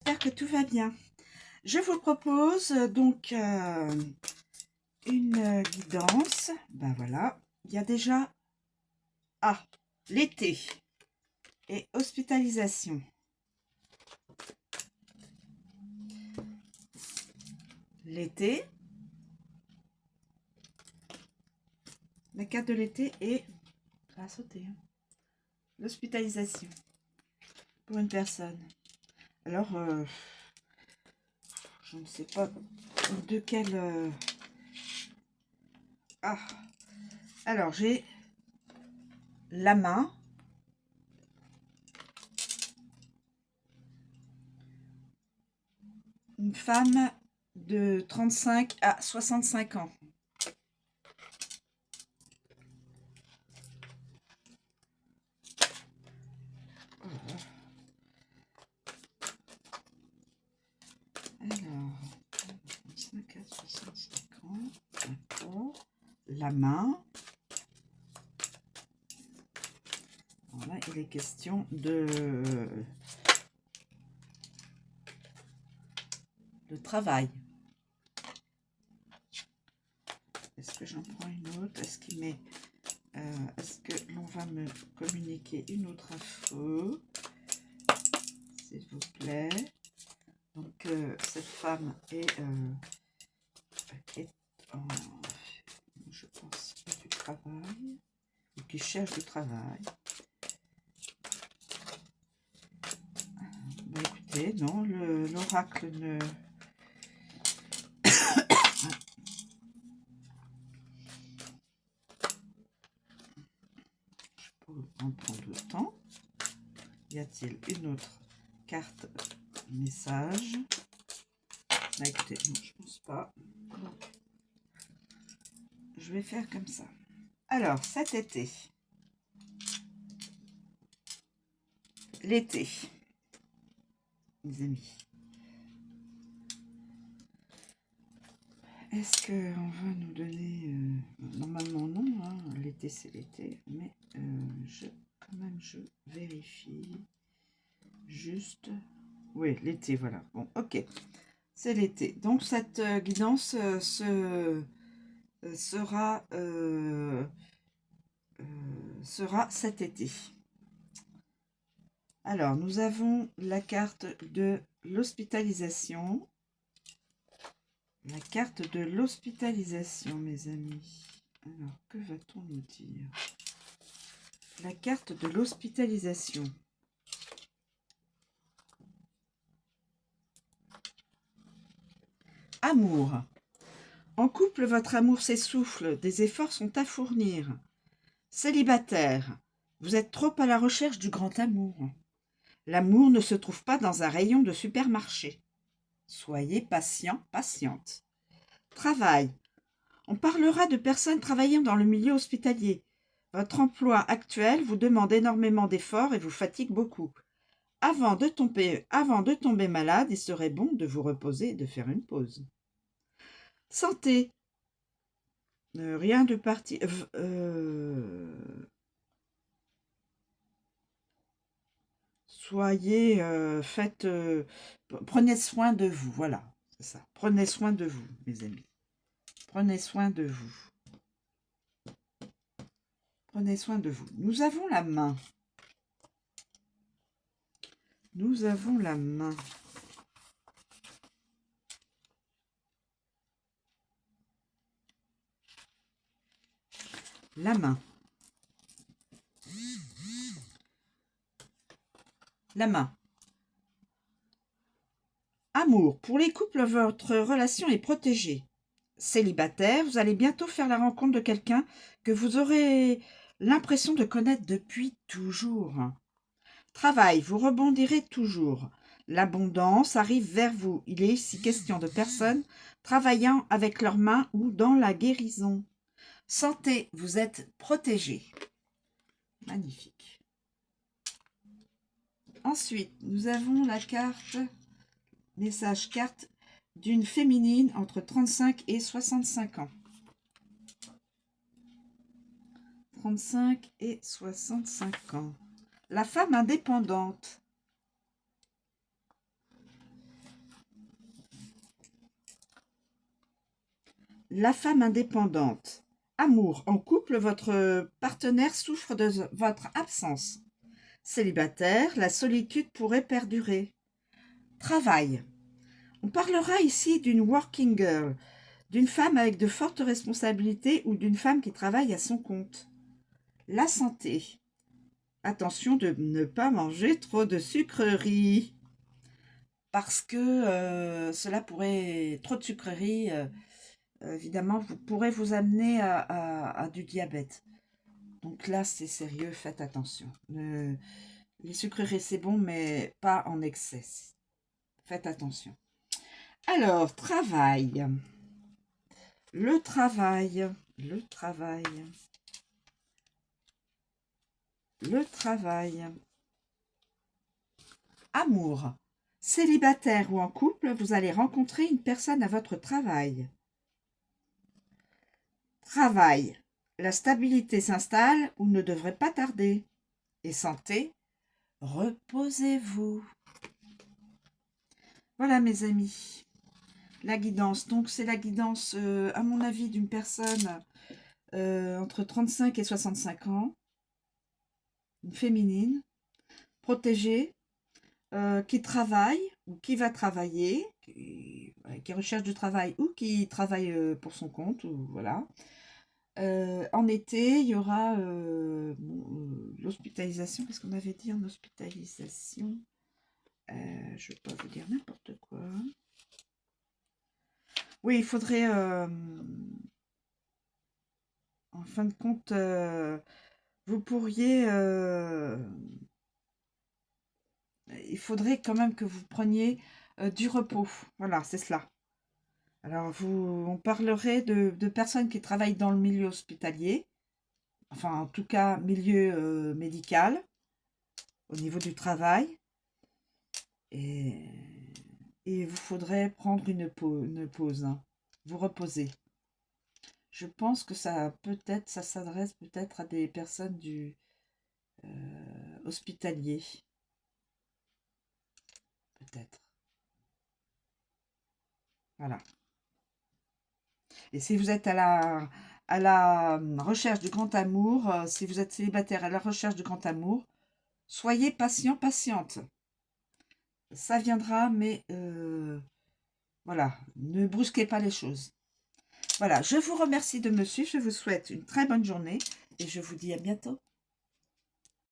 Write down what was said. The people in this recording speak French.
j'espère que tout va bien. Je vous propose donc une guidance. Ben voilà, il y a déjà l'été et hospitalisation. L'été, la carte de l'été et ça a sauté. L'hospitalisation pour une personne. Alors, je ne sais pas de quelle... alors j'ai la main. Une femme de 35 à 65 ans. Alors, 35 à 65 ans. D'accord. La main. Voilà, il est question de travail. Est-ce que j'en prends une autre? Est-ce qu'il met... est-ce que l'on va me communiquer une autre info? S'il vous plaît. Donc, cette femme est en, je pense, du travail, ou qui cherche du travail. Bah, écoutez, non, l'oracle ne... Je peux en prendre autant. Y a-t-il une autre carte message? Bah, écoutez, non, je pense pas. Donc, je vais faire comme ça. Alors, cet été, l'été, mes amis, est-ce qu'on va nous donner... normalement non, hein, l'été c'est l'été, mais quand même je vérifie juste... Oui, l'été, voilà. Bon, ok, c'est l'été. Donc cette guidance sera cet été. Alors, nous avons la carte de l'hospitalisation. La carte de l'hospitalisation, mes amis. Alors, que va-t-on nous dire? La carte de l'hospitalisation. Amour. En couple, votre amour s'essouffle, des efforts sont à fournir. Célibataire. Vous êtes trop à la recherche du grand amour. L'amour ne se trouve pas dans un rayon de supermarché. Soyez patient, patiente. Travail. On parlera de personnes travaillant dans le milieu hospitalier. Votre emploi actuel vous demande énormément d'efforts et vous fatigue beaucoup. Avant de tomber malade, il serait bon de vous reposer et de faire une pause. Santé. Rien de parti... Soyez... prenez soin de vous, voilà. C'est ça. Prenez soin de vous, mes amis. Prenez soin de vous. Prenez soin de vous. Nous avons la main. Nous avons la main. La main. La main. Amour. Pour les couples, votre relation est protégée. Célibataire, vous allez bientôt faire la rencontre de quelqu'un que vous aurez l'impression de connaître depuis toujours. Travail, vous rebondirez toujours. L'abondance arrive vers vous. Il est ici question de personnes travaillant avec leurs mains ou dans la guérison. Santé, vous êtes protégé. Magnifique. Ensuite, nous avons la carte, message carte d'une féminine entre 35 et 65 ans. 35 et 65 ans. La femme indépendante. la femme indépendante. Amour, en couple, votre partenaire souffre de votre absence. Célibataire, la solitude pourrait perdurer. Travail. On parlera ici d'une working girl, d'une femme avec de fortes responsabilités ou d'une femme qui travaille à son compte. La santé. Attention de ne pas manger trop de sucreries. Parce que cela pourrait, trop de sucreries, évidemment, pourrait vous amener à du diabète. Donc là, c'est sérieux, faites attention. Les sucreries, c'est bon, mais pas en excès. Faites attention. Alors, travail. Le travail. Le travail. Le travail. Amour. Célibataire ou en couple, vous allez rencontrer une personne à votre travail. Travail. La stabilité s'installe ou ne devrait pas tarder. Et santé. Reposez-vous. Voilà mes amis. La guidance. Donc c'est la guidance, à mon avis, d'une personne entre 35 et 65 ans. Une féminine. Protégée. Qui travaille ou qui va travailler, qui recherche du travail ou qui travaille pour son compte, ou voilà. En été, il y aura l'hospitalisation. Qu'est-ce qu'on avait dit en hospitalisation? Je ne vais pas vous dire n'importe quoi. Oui, il faudrait, en fin de compte, vous pourriez, il faudrait quand même que vous preniez du repos. Voilà, c'est cela. Alors, on parlerait de personnes qui travaillent dans le milieu hospitalier, enfin, en tout cas, milieu médical, au niveau du travail. Et il vous faudrait prendre une pause, hein. Vous reposer. Je pense que ça s'adresse peut-être à des personnes du hospitalier. Peut-être. Voilà. Et si vous êtes à la recherche du grand amour, si vous êtes célibataire à la recherche du grand amour, soyez patient, patiente. Ça viendra, mais voilà, ne brusquez pas les choses. Voilà, je vous remercie de me suivre, je vous souhaite une très bonne journée et je vous dis à bientôt.